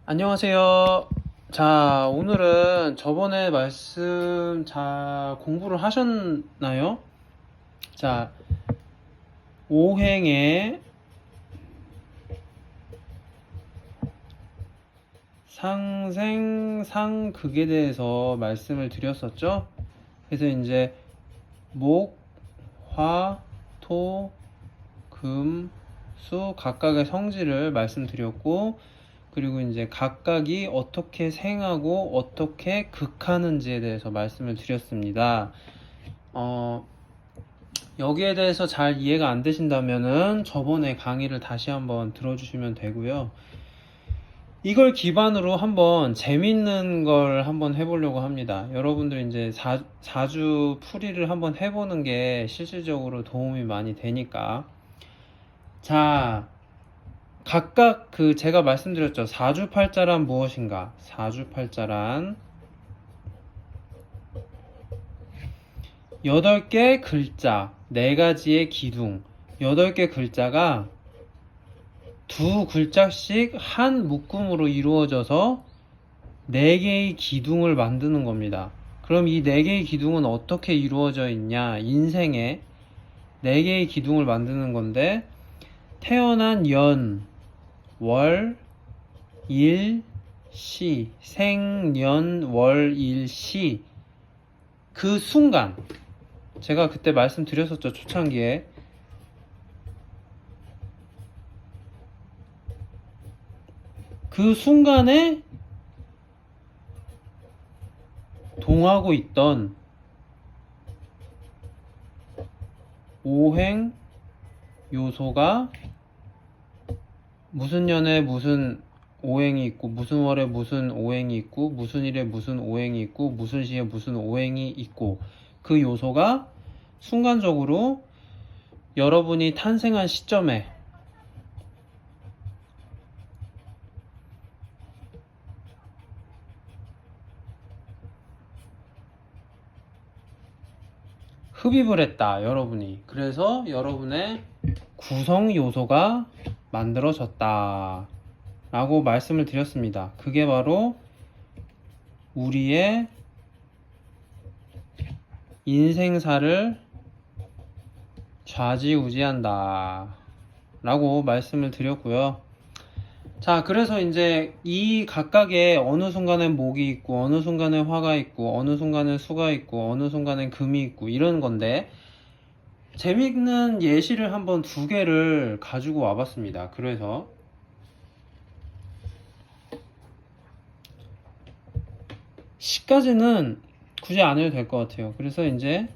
안녕하세요. 자, 오늘은 저번에 말씀 잘 공부를 하셨나요? 자, 오행의 상생, 상극에 대해서 말씀을 드렸었죠? 그래서 이제 목, 화, 토, 금, 수 각각의 성질을 말씀드렸고, 그리고 이제 각각이 어떻게 생하고 어떻게 극하는지에 대해서 말씀을 드렸습니다. 여기에 대해서 잘 이해가 안 되신다면은 저번에 강의를 다시 한번 들어주시면 되고요. 이걸 기반으로 한번 재밌는 걸 한번 해보려고 합니다. 여러분들 이제 4주 풀이를 한번 해보는 게 실질적으로 도움이 많이 되니까. 자, 각각 제가 말씀드렸죠. 사주팔자란 무엇인가? 사주팔자란 8개 글자, 4가지의 기둥. 8개 글자가 두 글자씩 한 묶음으로 이루어져서 4개의 기둥을 만드는 겁니다. 그럼 이 4개의 기둥은 어떻게 이루어져 있냐? 인생에 4개의 기둥을 만드는 건데, 태어난 연, 월, 일, 시, 생년, 월, 일, 시. 그 순간, 제가 그때 말씀드렸었죠, 초창기에. 그 순간에 동하고 있던 오행 요소가 무슨 년에 무슨 오행이 있고, 무슨 월에 무슨 오행이 있고, 무슨 일에 무슨 오행이 있고, 무슨 시에 무슨 오행이 있고, 그 요소가 순간적으로 여러분이 탄생한 시점에 흡입을 했다, 여러분이. 그래서 여러분의 구성 요소가 만들어졌다 라고 말씀을 드렸습니다. 그게 바로 우리의 인생사를 좌지우지한다 라고 말씀을 드렸고요. 자, 그래서 이제 이 각각의 어느 순간엔 목이 있고, 어느 순간엔 화가 있고, 어느 순간엔 수가 있고, 어느 순간엔 금이 있고, 이런 건데, 재밌는 예시를 한번 2개를 가지고 와봤습니다. 그래서 시까지는 굳이 안 해도 될 것 같아요. 그래서 이제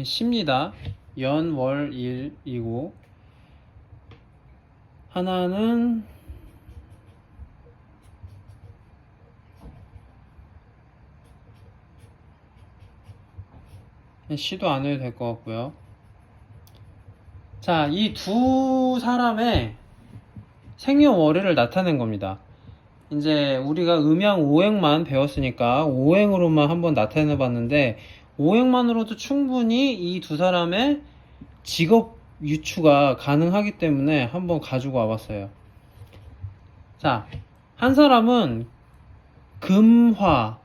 시입니다. 연, 월, 일이고, 하나는 시도 안 해도 될 것 같고요. 자, 이 두 사람의 생년월일을 나타낸 겁니다. 이제 우리가 음양 오행만 배웠으니까 오행으로만 한번 나타내 봤는데, 오행만으로도 충분히 이 두 사람의 직업 유추가 가능하기 때문에 한번 가지고 와봤어요. 자, 한 사람은 금화,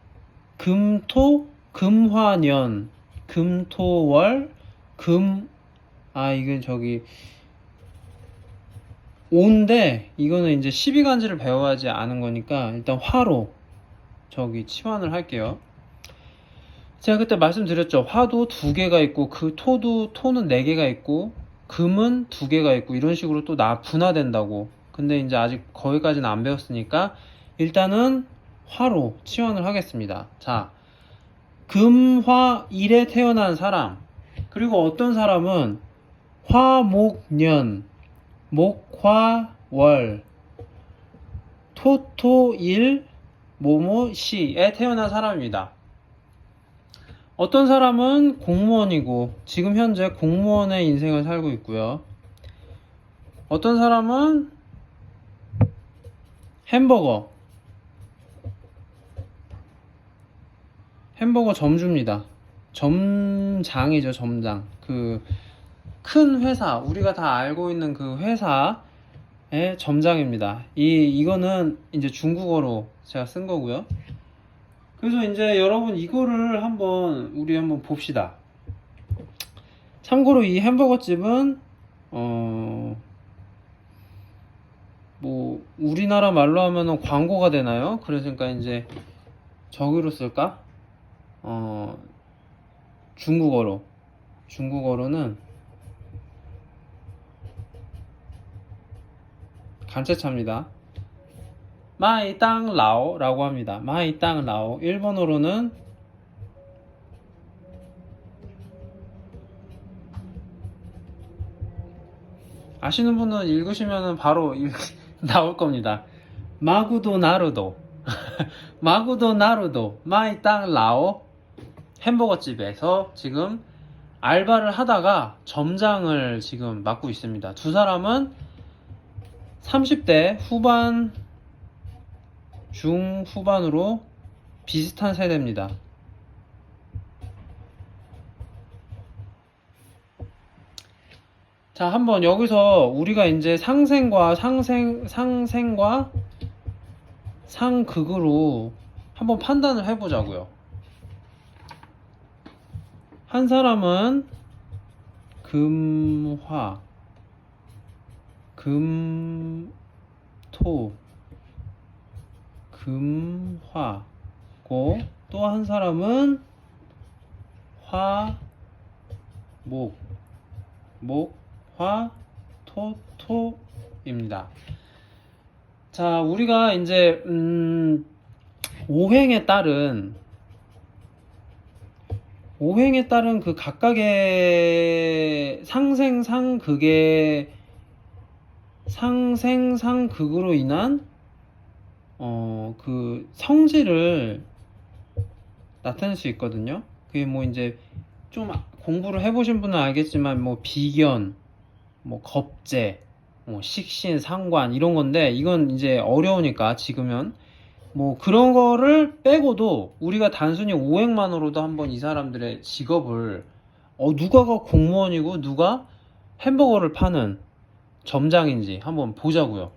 금토, 금화년, 금토월, 이건 오인데, 이거는 이제 12간지를 배워야지 아는 거니까 일단 화로 치환을 할게요. 제가 그때 말씀드렸죠. 화도 2개가 있고, 그 토는 4개가 있고, 금은 2개가 있고, 이런 식으로 또 분화된다고. 근데 이제 아직 거기까지는 안 배웠으니까 일단은 화로 치환을 하겠습니다. 자, 금화일에 태어난 사람, 그리고 어떤 사람은 화목년, 목화월, 토토일, 모모시에 태어난 사람입니다. 어떤 사람은 공무원이고 지금 현재 공무원의 인생을 살고 있고요. 어떤 사람은 햄버거 점주입니다. 점장이죠, 점장. 그 큰 회사, 우리가 다 알고 있는 그 회사의 점장입니다. 이거는 이제 중국어로 제가 쓴 거고요. 그래서 이제 여러분 이거를 우리 한번 봅시다. 참고로 이 햄버거 집은 뭐 우리나라 말로 하면은 광고가 되나요? 그러니까 이제 저기로 쓸까? 중국어로는 간체차입니다. 마이땅라오라고 합니다. 마이땅라오. 일본어로는 아시는 분은 읽으시면 바로 나올 겁니다. 마구도 나루도 마구도 나루도 마이땅라오 햄버거 집에서 지금 알바를 하다가 점장을 지금 맡고 있습니다. 두 사람은 30대 후반 중후반으로 비슷한 세대입니다. 자, 한번 여기서 우리가 이제 상생과 상극으로 한번 판단을 해보자고요. 한 사람은 금화, 금토, 금화고 또 한 사람은 화목, 토입니다. 자, 우리가 이제 오행에 따른 그 각각의 상생상극으로 인한 그 성질을 나타낼 수 있거든요. 그게 뭐 이제 좀 공부를 해보신 분은 알겠지만 뭐 비견, 뭐 겁재, 뭐 식신, 상관 이런 건데 이건 이제 어려우니까 지금은 뭐 그런 거를 빼고도 우리가 단순히 오행만으로도 한번 이 사람들의 직업을 누가가 공무원이고 누가 햄버거를 파는 점장인지 한번 보자고요.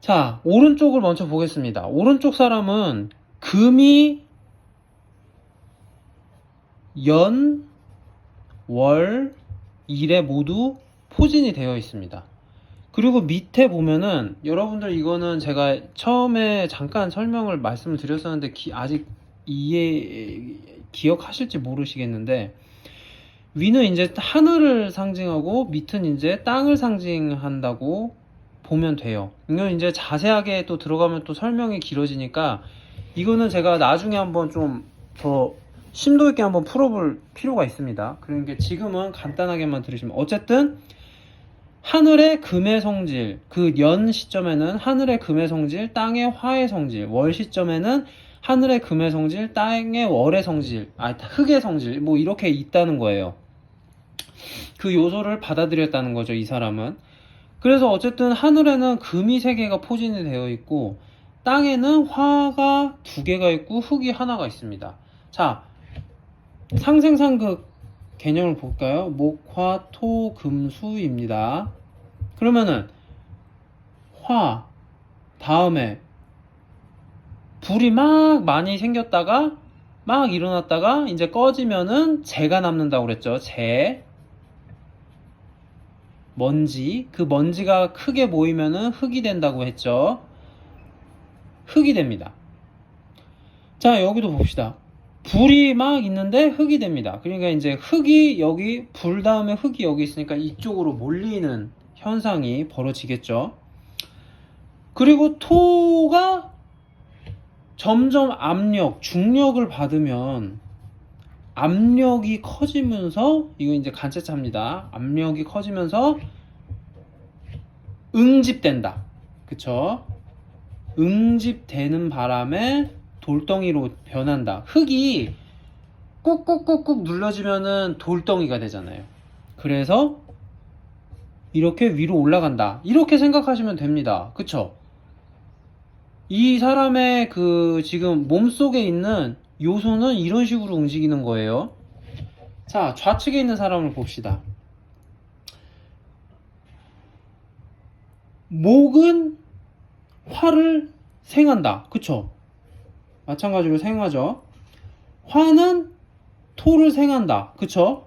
자, 오른쪽을 먼저 보겠습니다. 오른쪽 사람은 금이 연, 월, 일에 모두 포진이 되어 있습니다. 그리고 밑에 보면은 여러분들 이거는 제가 처음에 잠깐 설명을 말씀을 드렸었는데 아직 기억하실지 모르시겠는데 위는 이제 하늘을 상징하고 밑은 이제 땅을 상징한다고 보면 돼요. 이건 이제 자세하게 또 들어가면 또 설명이 길어지니까 이거는 제가 나중에 한번 좀 더 심도 있게 한번 풀어볼 필요가 있습니다. 그러니까 지금은 간단하게만 들으시면 어쨌든 하늘의 금의 성질, 그 연 시점에는 하늘의 금의 성질, 땅의 화의 성질, 월 시점에는 하늘의 금의 성질, 땅의 월의 성질, 흙의 성질, 뭐 이렇게 있다는 거예요. 그 요소를 받아들였다는 거죠, 이 사람은. 그래서 어쨌든 하늘에는 금이 3개가 포진이 되어 있고 땅에는 화가 2개가 있고 흙이 하나가 있습니다. 자, 상생상극 개념을 볼까요? 목, 화, 토, 금, 수입니다. 그러면은 화 다음에 불이 막 많이 생겼다가 막 일어났다가 이제 꺼지면은 재가 남는다고 그랬죠. 먼지. 그 먼지가 크게 모이면은 흙이 된다고 했죠. 흙이 됩니다. 자, 여기도 봅시다. 불이 막 있는데 흙이 됩니다. 그러니까 이제 흙이 여기, 불 다음에 흙이 여기 있으니까 이쪽으로 몰리는 현상이 벌어지겠죠. 그리고 토가 점점 중력을 받으면 압력이 커지면서, 이거 이제 간체차입니다. 압력이 커지면서 응집된다. 그쵸? 응집되는 바람에 돌덩이로 변한다. 흙이 꾹꾹꾹꾹 눌러지면은 돌덩이가 되잖아요. 그래서 이렇게 위로 올라간다. 이렇게 생각하시면 됩니다. 그쵸? 이 사람의 그 지금 몸속에 있는 요소는 이런 식으로 움직이는 거예요. 자, 좌측에 있는 사람을 봅시다. 목은 화를 생한다. 그쵸? 마찬가지로 생하죠. 화는 토를 생한다. 그쵸?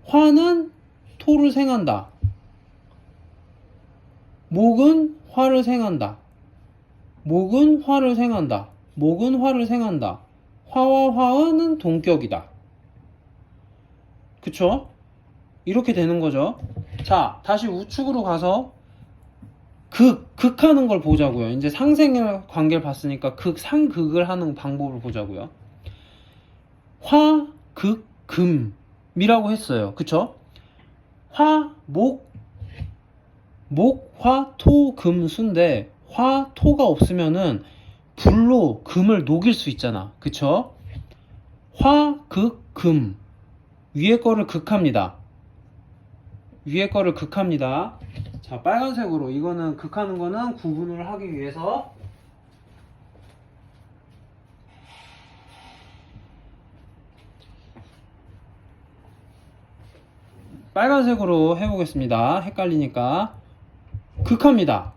화는 토를 생한다. 목은 화를 생한다. 목은 화를 생한다. 목은 화를 생한다. 화와 화는 동격이다. 그쵸? 이렇게 되는 거죠. 자, 다시 우측으로 가서 극하는 걸 보자고요. 이제 상생의 관계를 봤으니까 상극을 하는 방법을 보자고요. 화, 극, 금이라고 했어요. 그쵸? 화, 목, 화, 토, 금, 수인데 화, 토가 없으면은 불로 금을 녹일 수 있잖아. 그쵸? 화, 극, 금. 위에 거를 극합니다. 위에 거를 극합니다. 자, 빨간색으로 이거는 극하는 거는 구분을 하기 위해서 빨간색으로 해보겠습니다. 헷갈리니까. 극합니다.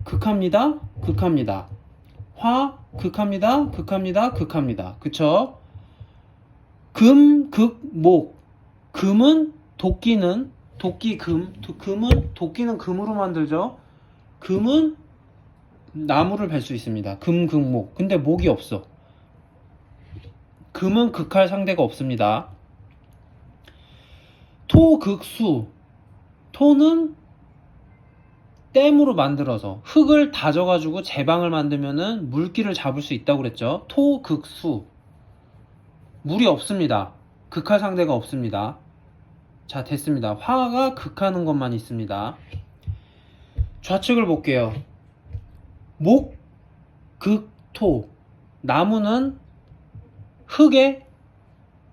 극합니다. 극합니다. 화, 극합니다. 극합니다. 극합니다. 그쵸? 금, 극, 목. 금은 도끼는 금은 도끼는 금으로 만들죠. 금은 나무를 벨 수 있습니다. 금, 극, 목. 근데 목이 없어. 금은 극할 상대가 없습니다. 토, 극, 수. 토는 댐으로 만들어서 흙을 다져가지고 제방을 만들면은 물기를 잡을 수 있다고 그랬죠. 토, 극, 수. 물이 없습니다. 극할 상대가 없습니다. 자, 됐습니다. 화가 극하는 것만 있습니다. 좌측을 볼게요. 목, 극, 토. 나무는 흙에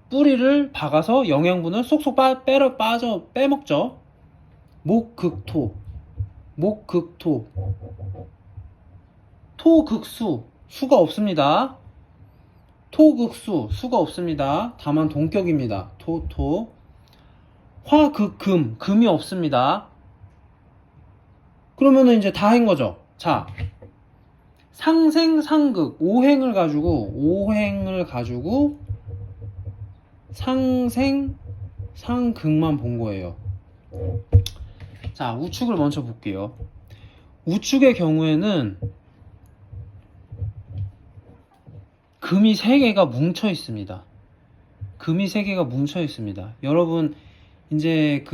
뿌리를 박아서 영양분을 쏙쏙 빼먹죠. 목, 극, 토. 목, 극, 토. 토, 극, 수. 수가 없습니다. 토, 극, 수. 수가 없습니다. 다만 동격입니다. 토. 화, 극, 금. 금이 없습니다. 그러면은 이제 다 한 거죠. 자, 상생, 상극. 오행을 가지고 상생, 상극만 본 거예요. 자, 우측을 먼저 볼게요. 우측의 경우에는 금이 3개가 뭉쳐 있습니다. 금이 3개가 뭉쳐 있습니다. 여러분, 이제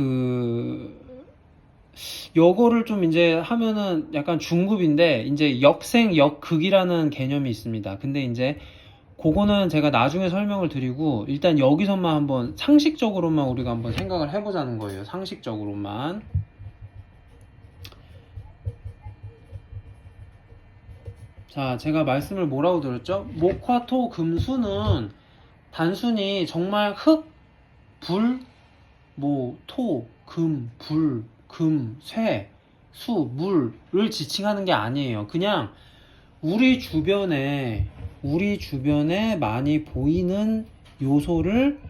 요거를 좀 이제 하면은 약간 중급인데, 이제 역생, 역극이라는 개념이 있습니다. 근데 이제 그거는 제가 나중에 설명을 드리고, 일단 여기서만 한번 상식적으로만 우리가 한번 생각을 해보자는 거예요. 상식적으로만. 자, 제가 말씀을 뭐라고 드렸죠? 목, 화, 토, 금, 수는 단순히 정말 흙, 불, 토, 금, 불, 금, 쇠, 수, 물을 지칭하는 게 아니에요. 그냥 우리 주변에 많이 보이는 요소를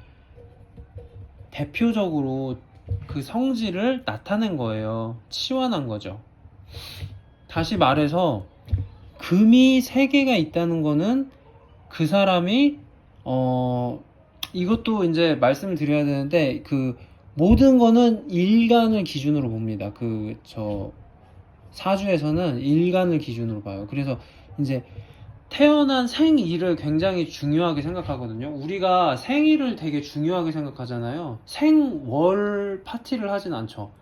대표적으로 그 성질을 나타낸 거예요. 치환한 거죠. 다시 말해서 금이 3개가 있다는 거는 그 사람이 이것도 이제 말씀을 드려야 되는데, 모든 거는 일간을 기준으로 봅니다. 사주에서는 일간을 기준으로 봐요. 그래서 이제 태어난 생일을 굉장히 중요하게 생각하거든요. 우리가 생일을 되게 중요하게 생각하잖아요. 생월 파티를 하진 않죠.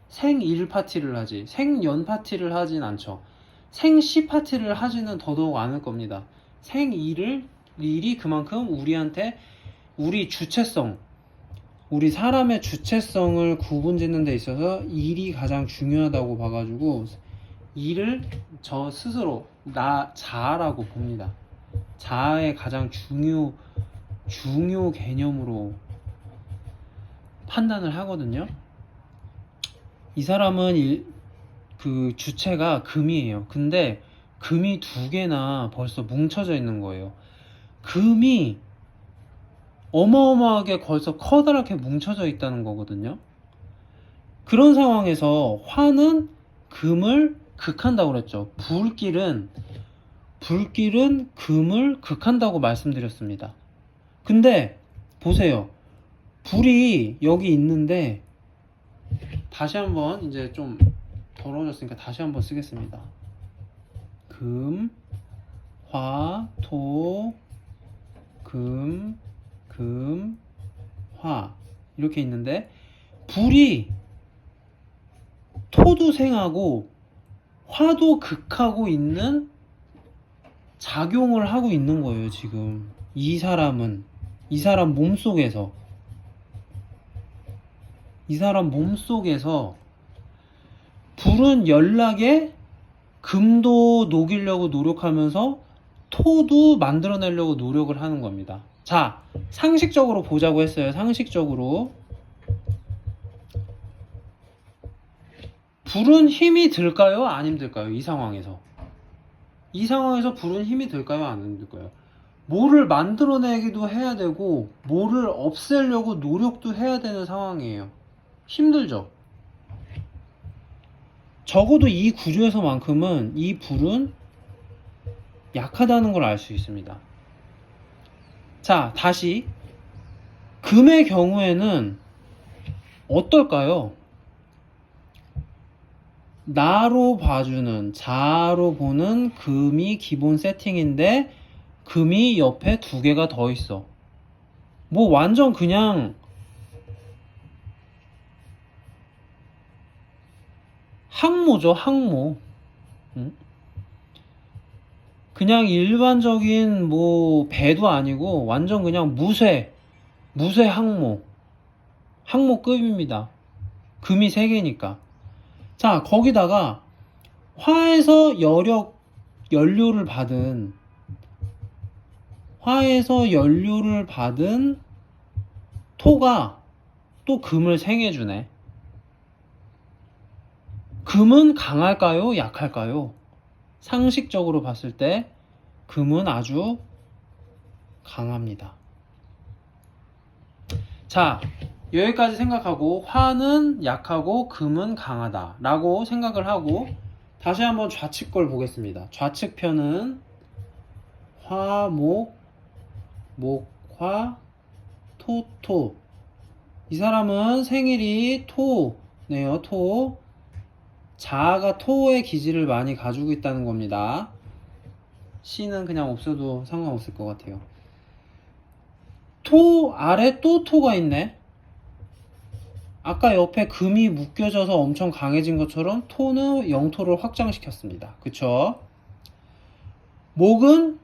생일 파티를 하지. 생년 파티를 하진 않죠. 생시 파티를 하지는 더더욱 않을 겁니다. 일이 그만큼 우리한테 우리 사람의 주체성을 구분짓는 데 있어서 일이 가장 중요하다고 봐가지고 일을 저 스스로 자아라고 봅니다. 자아의 가장 중요 개념으로 판단을 하거든요. 이 사람은 주체가 금이에요. 근데 금이 2개나 벌써 뭉쳐져 있는 거예요. 금이 어마어마하게 벌써 커다랗게 뭉쳐져 있다는 거거든요. 그런 상황에서 화는 금을 극한다고 그랬죠. 불길은 금을 극한다고 말씀드렸습니다. 근데 보세요. 불이 여기 있는데 다시 한번 이제 좀 더러워졌으니까 다시 한번 쓰겠습니다. 금, 화, 토, 금, 화 이렇게 있는데 불이 토도 생하고 화도 극하고 있는 작용을 하고 있는 거예요. 지금 이 사람 몸속에서 불은 연락에 금도 녹이려고 노력하면서 토도 만들어내려고 노력을 하는 겁니다. 자, 상식적으로 보자고 했어요. 상식적으로 불은 힘이 들까요? 안 힘들까요? 이 상황에서 불은 힘이 들까요? 안 힘들까요? 뭐를 만들어내기도 해야 되고 뭐를 없애려고 노력도 해야 되는 상황이에요. 힘들죠? 적어도 이 구조에서만큼은 이 불은 약하다는 걸 알 수 있습니다. 자, 다시 금의 경우에는 어떨까요? 나로 봐주는, 자로 보는 금이 기본 세팅인데 금이 옆에 두 개가 더 있어. 뭐 완전 그냥 항모죠, 항모. 응? 그냥 일반적인 뭐 배도 아니고 완전 그냥 무쇠 항모급입니다. 금이 3개니까. 자, 거기다가 화에서 연료를 받은 토가 또 금을 생해주네. 금은 강할까요? 약할까요? 상식적으로 봤을 때 금은 아주 강합니다. 자, 여기까지 생각하고 화는 약하고 금은 강하다 라고 생각을 하고 다시 한번 좌측 걸 보겠습니다. 좌측 편은 화, 목, 화, 토. 이 사람은 생일이 토네요. 토. 자아가 토의 기질을 많이 가지고 있다는 겁니다. C는 그냥 없어도 상관없을 것 같아요. 토 아래 또 토가 있네. 아까 옆에 금이 묶여져서 엄청 강해진 것처럼 토는 영토를 확장시켰습니다. 그쵸? 목은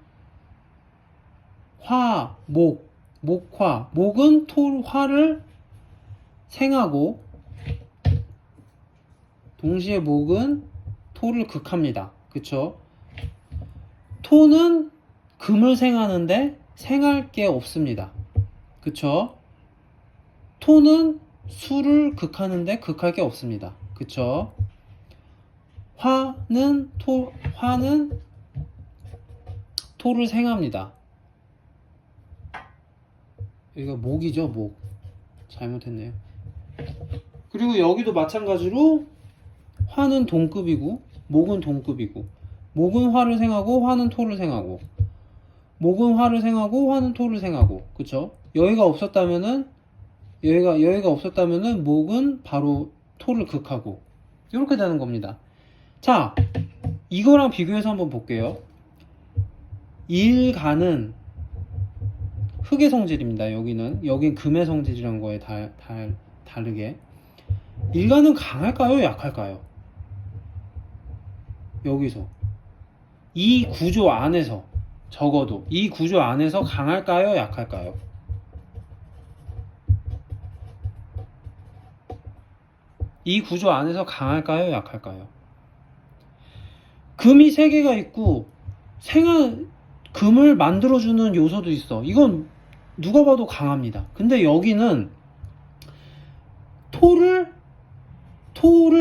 화, 목화. 목은 화를 생하고 동시에 목은 토를 극합니다. 그쵸? 토는 금을 생하는데 생할 게 없습니다. 그쵸? 토는 수를 극하는데 극할 게 없습니다. 그쵸? 화는 토를 생합니다. 여기가 목이죠, 목. 잘못했네요. 그리고 여기도 마찬가지로 화는 동급이고 목은 동급이고 목은 화를 생하고 화는 토를 생하고 목은 화를 생하고 화는 토를 생하고 그쵸? 여기가 없었다면은 목은 바로 토를 극하고 이렇게 되는 겁니다. 자, 이거랑 비교해서 한번 볼게요. 일간은 흙의 성질입니다. 여긴 금의 성질이란 거에 다르게 일간은 강할까요? 약할까요? 여기서 이 구조 안에서 적어도 이 구조 안에서 강할까요? 약할까요? 이 구조 안에서 강할까요? 약할까요? 금이 3개가 있고 금을 만들어주는 요소도 있어. 이건 누가 봐도 강합니다. 근데 여기는 토를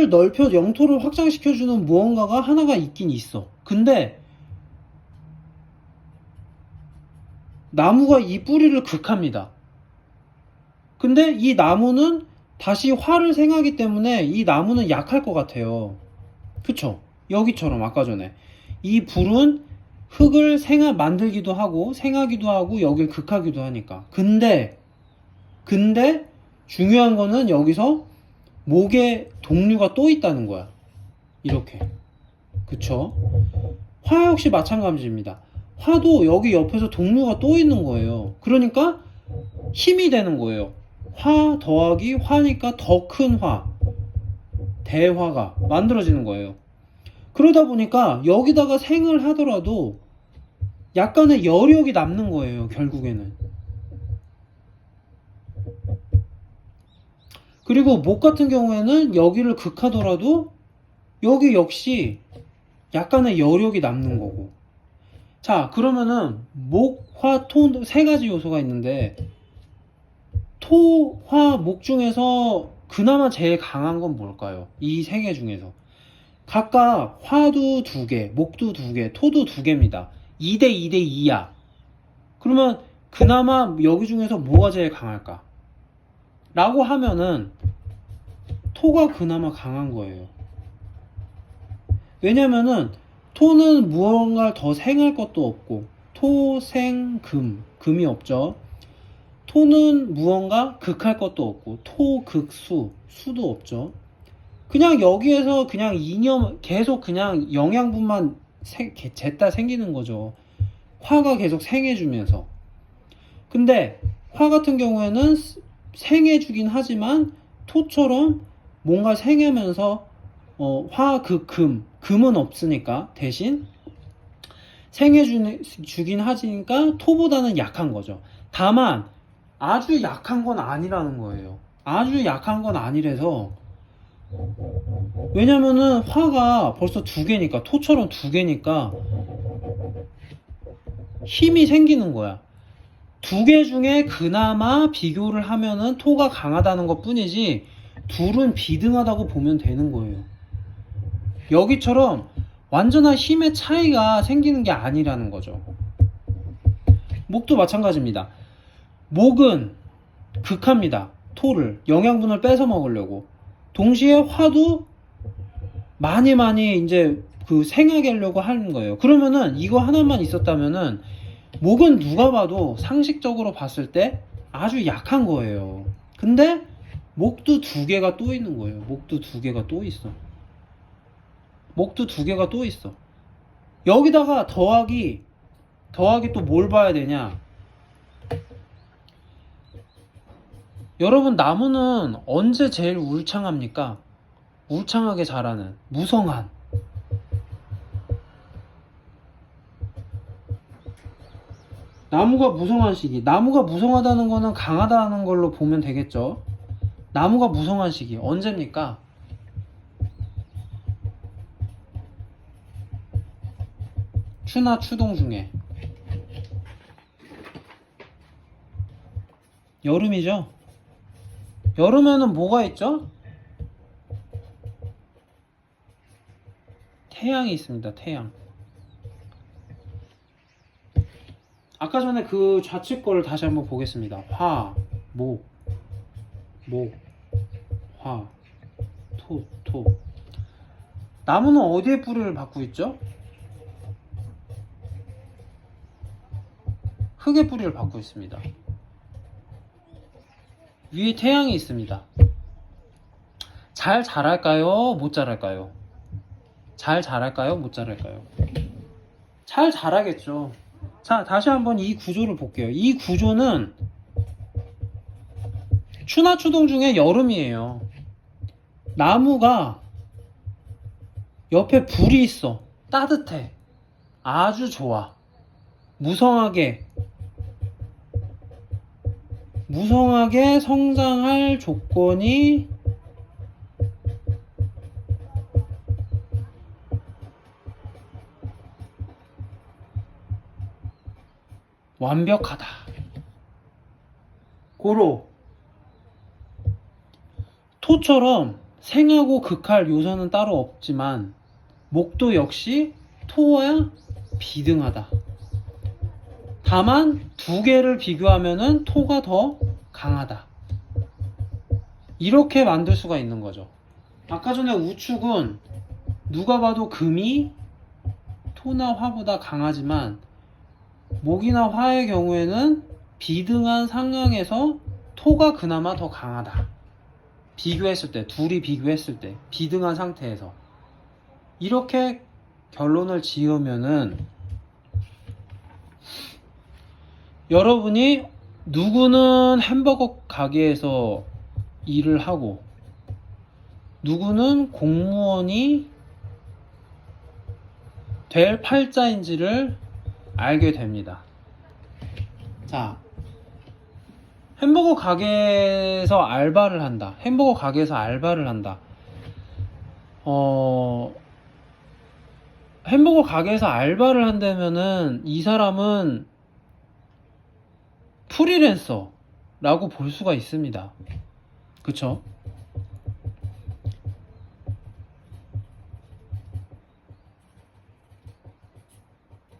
넓혀 영토를 확장시켜주는 무언가가 하나가 있긴 있어. 근데 나무가 이 뿌리를 극합니다. 근데 이 나무는 다시 화를 생하기 때문에 이 나무는 약할 것 같아요. 그쵸? 여기처럼 아까 전에 이 불은 흙을 만들기도 하고 생하기도 하고 여길 극하기도 하니까. 근데 중요한 거는 여기서 목에 동류가 또 있다는 거야. 이렇게. 그쵸? 화 역시 마찬가지입니다. 화도 여기 옆에서 동류가 또 있는 거예요. 그러니까 힘이 되는 거예요. 화 더하기 화니까 더 큰 화, 대화가 만들어지는 거예요. 그러다 보니까 여기다가 생을 하더라도 약간의 여력이 남는 거예요, 결국에는. 그리고 목 같은 경우에는 여기를 극하더라도 여기 역시 약간의 여력이 남는 거고. 자, 그러면은 목, 화, 토 세 가지 요소가 있는데 토, 화, 목 중에서 그나마 제일 강한 건 뭘까요? 이 세 개 중에서. 각각 화도 2개, 목도 2개, 토도 2개입니다. 2대 2대 2야. 그러면 그나마 여기 중에서 뭐가 제일 강할까? 라고 하면은 토가 그나마 강한 거예요. 왜냐면은 토는 무언가를 더 생할 것도 없고 토, 생, 금이 없죠. 토는 무언가 극할 것도 없고 토, 극, 수도 없죠. 그냥 여기에서 그냥 이념 계속 그냥 영양분만 쟀다 생기는 거죠. 화가 계속 생해주면서. 근데 화 같은 경우에는 생해주긴 하지만 토처럼 뭔가 생하면서 화, 극, 금은 없으니까 대신 생해주긴 하니까 토보다는 약한 거죠. 다만 아주 약한 건 아니라는 거예요. 아주 약한 건 아니라서. 왜냐면은 화가 벌써 2개니까, 토처럼 2개니까 힘이 생기는 거야. 2개 중에 그나마 비교를 하면은 토가 강하다는 것 뿐이지 둘은 비등하다고 보면 되는 거예요. 여기처럼 완전한 힘의 차이가 생기는 게 아니라는 거죠. 목도 마찬가지입니다. 목은 극합니다. 토를, 영양분을 뺏어 먹으려고. 동시에 화도 많이 이제 생하게 하려고 하는 거예요. 그러면은 이거 하나만 있었다면은 목은 누가 봐도 상식적으로 봤을 때 아주 약한 거예요. 근데 목도 2개가 또 있는 거예요. 목도 2개가 또 있어. 목도 2개가 또 있어. 여기다가 더하기 또 뭘 봐야 되냐? 여러분, 나무는 언제 제일 울창합니까? 울창하게 자라는, 무성한. 나무가 무성한 시기. 나무가 무성하다는 거는 강하다는 걸로 보면 되겠죠. 나무가 무성한 시기 언제입니까? 추나 추동 중에 여름이죠. 여름에는 뭐가 있죠? 태양이 있습니다. 태양. 아까 전에 그 좌측 거를 다시 한번 보겠습니다. 화, 목, 화, 토. 나무는 어디에 뿌리를 받고 있죠? 흙에 뿌리를 받고 있습니다. 위에 태양이 있습니다. 잘 자랄까요? 못 자랄까요? 잘 자랄까요? 못 자랄까요? 잘 자라겠죠. 자, 다시 한번 이 구조를 볼게요. 이 구조는 추나 추동 중에 여름이에요. 나무가 옆에 불이 있어. 따뜻해. 아주 좋아. 무성하게 성장할 조건이 완벽하다. 고로 토처럼 생하고 극할 요소는 따로 없지만 목도 역시 토와 비등하다. 다만 두 개를 비교하면은 토가 더 강하다. 이렇게 만들 수가 있는 거죠. 아까 전에 우축은 누가 봐도 금이 토나 화보다 강하지만 목이나 화의 경우에는 비등한 상황에서 토가 그나마 더 강하다. 비교했을 때, 둘이 비교했을 때 비등한 상태에서 이렇게 결론을 지으면은 여러분이 누구는 햄버거 가게에서 일을 하고 누구는 공무원이 될 팔자인지를 알게 됩니다. 자, 햄버거 가게에서 알바를 한다. 햄버거 가게에서 알바를 한다. 햄버거 가게에서 알바를 한다면은 이 사람은 프리랜서라고 볼 수가 있습니다. 그쵸?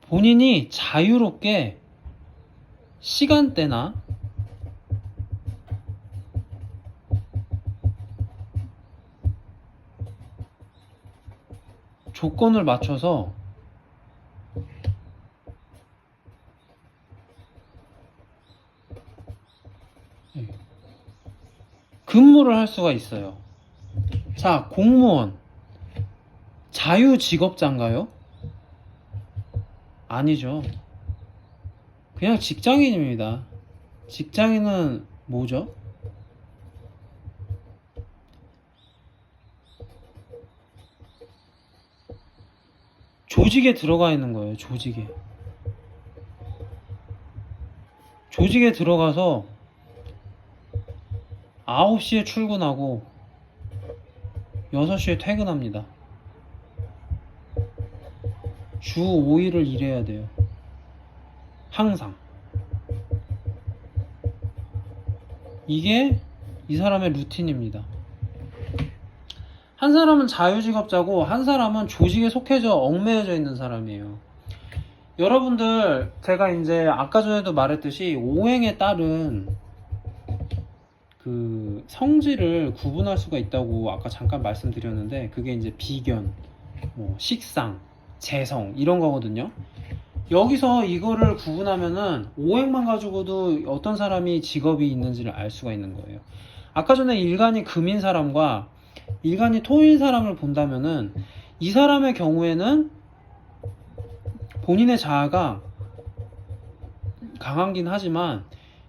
본인이 자유롭게 시간대나 조건을 맞춰서 근무를 할 수가 있어요. 자, 공무원 자유직업자인가요? 아니죠. 그냥 직장인입니다. 직장인은 뭐죠? 조직에 들어가 있는 거예요. 조직에 들어가서 9시에 출근하고 6시에 퇴근합니다. 주 5일을 일해야 돼요. 항상. 이게 이 사람의 루틴입니다. 한 사람은 자유직업자고 한 사람은 조직에 속해져 얽매여져 있는 사람이에요. 여러분들, 제가 이제 아까 전에도 말했듯이 오행에 따른 그 성질을 구분할 수가 있다고 아까 잠깐 말씀드렸는데, 그게 이제 비견, 뭐 식상, 재성 이런 거거든요. 여기서 이거를 구분하면은 오행만 가지고도 어떤 사람이 직업이 있는지를 알 수가 있는 거예요. 아까 전에 일간이 금인 사람과 일간이 토인 사람을 본다면은 이 사람의 경우에는 본인의 자아가 강하긴 하지만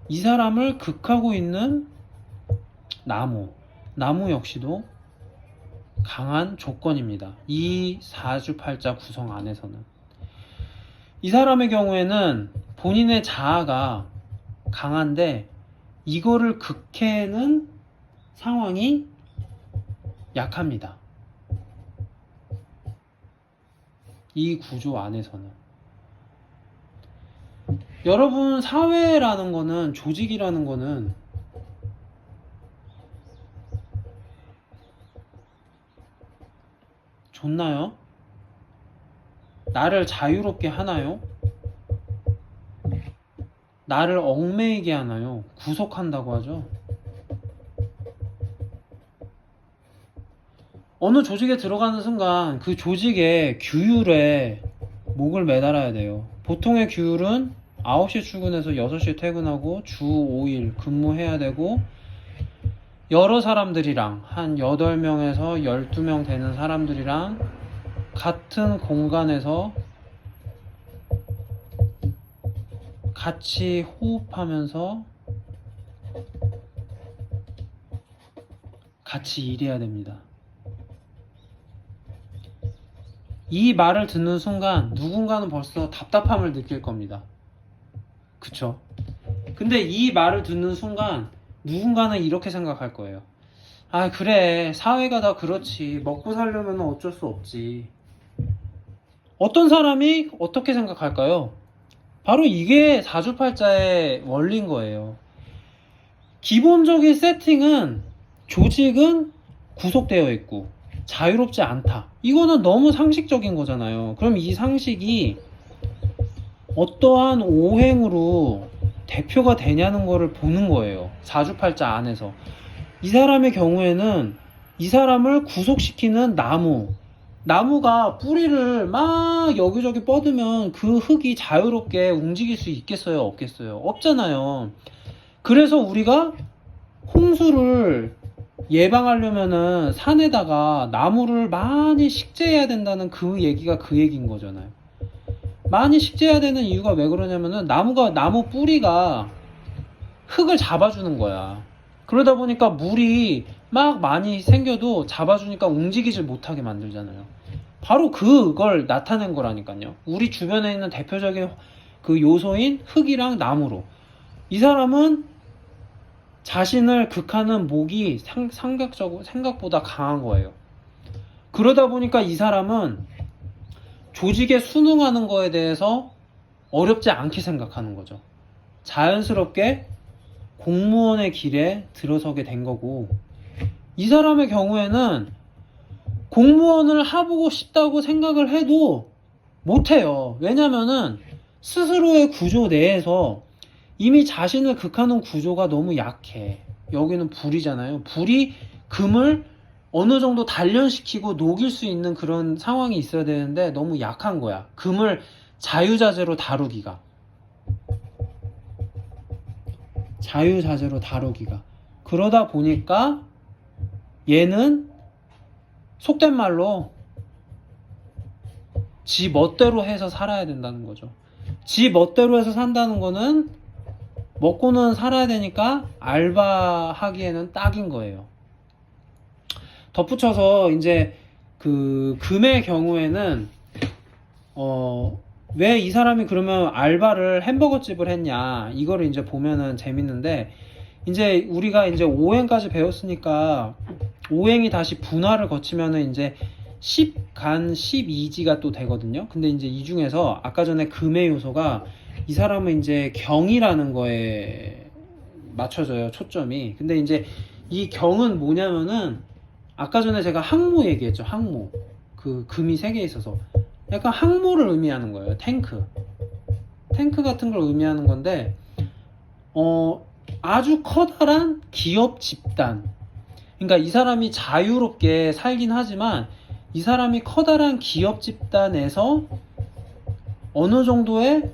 이 사람을 극하고 있는 나무 역시도 강한 조건입니다. 이 사주팔자 구성 안에서는 이 사람의 경우에는 본인의 자아가 강한데 이거를 극해내는 상황이 약합니다. 이 구조 안에서는. 여러분, 사회라는 거는, 조직이라는 거는 좋나요? 나를 자유롭게 하나요? 나를 얽매이게 하나요? 구속한다고 하죠. 어느 조직에 들어가는 순간 그 조직의 규율에 목을 매달아야 돼요. 보통의 규율은 9시 출근해서 6시에 퇴근하고 주 5일 근무해야 되고 여러 사람들이랑 한 8명에서 12명 되는 사람들이랑 같은 공간에서 같이 호흡하면서 같이 일해야 됩니다. 이 말을 듣는 순간 누군가는 벌써 답답함을 느낄 겁니다. 그쵸? 근데 이 말을 듣는 순간 누군가는 이렇게 생각할 거예요. 아, 그래, 사회가 다 그렇지. 먹고 살려면 어쩔 수 없지. 어떤 사람이 어떻게 생각할까요? 바로 이게 사주팔자의 원리인 거예요. 기본적인 세팅은, 조직은 구속되어 있고 자유롭지 않다. 이거는 너무 상식적인 거잖아요. 그럼 이 상식이 어떠한 오행으로 대표가 되냐는 거를 보는 거예요. 사주팔자 안에서. 이 사람의 경우에는 이 사람을 구속시키는 나무가 뿌리를 막 여기저기 뻗으면 그 흙이 자유롭게 움직일 수 있겠어요? 없겠어요? 없잖아요. 그래서 우리가 홍수를 예방하려면은 산에다가 나무를 많이 식재해야 된다는 그 얘기가 그 얘기인 거잖아요. 많이 식재해야 되는 이유가 왜 그러냐면은 나무 뿌리가 흙을 잡아주는 거야. 그러다 보니까 물이 막 많이 생겨도 잡아주니까 움직이질 못하게 만들잖아요. 바로 그걸 나타낸 거라니까요. 우리 주변에 있는 대표적인 그 요소인 흙이랑 나무로. 이 사람은 자신을 극하는 목이 생각보다 강한 거예요. 그러다 보니까 이 사람은 조직에 순응하는 거에 대해서 어렵지 않게 생각하는 거죠. 자연스럽게 공무원의 길에 들어서게 된 거고, 이 사람의 경우에는 공무원을 해보고 싶다고 생각을 해도 못해요. 왜냐면은 스스로의 구조 내에서 이미 자신을 극하는 구조가 너무 약해. 여기는 불이잖아요. 불이 금을 어느 정도 단련시키고 녹일 수 있는 그런 상황이 있어야 되는데 너무 약한 거야. 금을 자유자재로 다루기가. 그러다 보니까 얘는 속된 말로 지 멋대로 해서 살아야 된다는 거죠. 지 멋대로 해서 산다는 거는 먹고는 살아야 되니까 알바하기에는 딱인 거예요. 덧붙여서 이제 그 금의 경우에는 왜 이 사람이 그러면 알바를 햄버거 집을 했냐, 이거를 이제 보면은 재밌는데, 이제 우리가 이제 오행까지 배웠으니까 오행이 다시 분화를 거치면은 이제 10간 12지가 또 되거든요. 근데 이제 이 중에서 아까 전에 금의 요소가 이 사람은 이제 경이라는 거에 맞춰져요, 초점이. 근데 이제 이 경은 뭐냐면은 아까 전에 제가 항모 얘기했죠. 항모. 그 금이 3개 있어서 약간 항모를 의미하는 거예요. 탱크 같은 걸 의미하는 건데, 아주 커다란 기업 집단. 그러니까 이 사람이 자유롭게 살긴 하지만 이 사람이 커다란 기업 집단에서 어느 정도의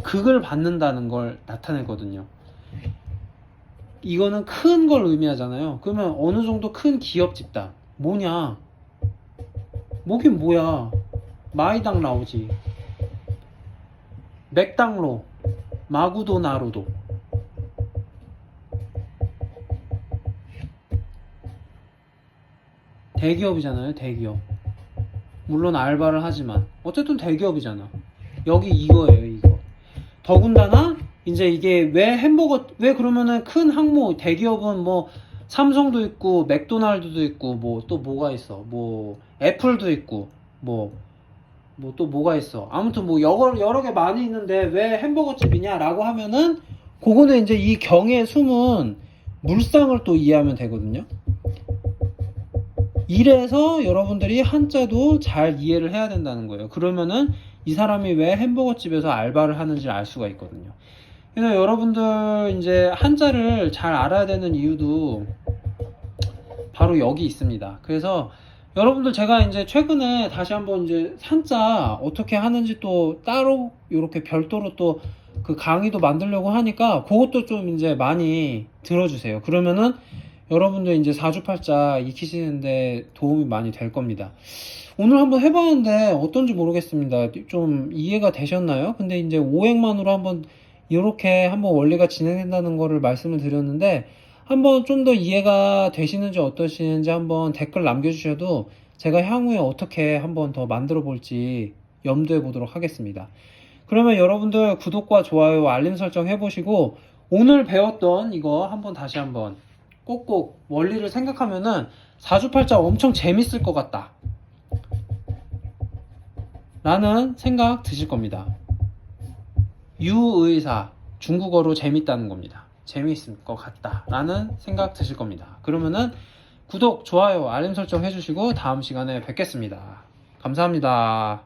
극을 받는다는 걸 나타내거든요. 이거는 큰 걸 의미하잖아요. 그러면 어느 정도 큰 기업 집단. 뭐냐? 뭐긴 뭐야? 마이당 나오지. 맥당로, 마구도 나루도. 대기업이잖아요, 대기업. 물론 알바를 하지만 어쨌든 대기업이잖아. 여기 이거예요, 이거. 더군다나 이제 이게 왜 그러면은 큰 항모 대기업은 뭐 삼성도 있고 맥도날드도 있고 뭐 또 뭐가 있어, 뭐 애플도 있고 뭐 또 뭐가 있어, 아무튼 뭐 여러 개 많이 있는데 왜 햄버거 집이냐라고 하면은 그거는 이제 이 경에 숨은 물상을 또 이해하면 되거든요. 이래서 여러분들이 한자도 잘 이해를 해야 된다는 거예요. 그러면은 이 사람이 왜 햄버거 집에서 알바를 하는지 알 수가 있거든요. 그래서 여러분들 이제 한자를 잘 알아야 되는 이유도 바로 여기 있습니다. 그래서 여러분들 제가 이제 최근에 다시 한번 이제 한자 어떻게 하는지 또 따로 이렇게 별도로 또 그 강의도 만들려고 하니까 그것도 좀 이제 많이 들어주세요. 그러면은 여러분들 이제 사주팔자 익히시는데 도움이 많이 될 겁니다. 오늘 한번 해봤는데 어떤지 모르겠습니다. 좀 이해가 되셨나요? 근데 이제 오행만으로 한번 이렇게 한번 원리가 진행된다는 거를 말씀을 드렸는데, 한번 좀 더 이해가 되시는지 어떠시는지 한번 댓글 남겨주셔도 제가 향후에 어떻게 한번 더 만들어 볼지 염두에 보도록 하겠습니다. 그러면 여러분들 구독과 좋아요, 알림 설정 해보시고 오늘 배웠던 이거 한번 다시 한번 꼭꼭 원리를 생각하면은 사주팔자 엄청 재밌을 것 같다 라는 생각 드실 겁니다. 유의사, 중국어로 재밌다는 겁니다. 재미있을 것 같다 라는 생각 드실 겁니다. 그러면은 구독, 좋아요, 알림 설정 해주시고 다음 시간에 뵙겠습니다. 감사합니다.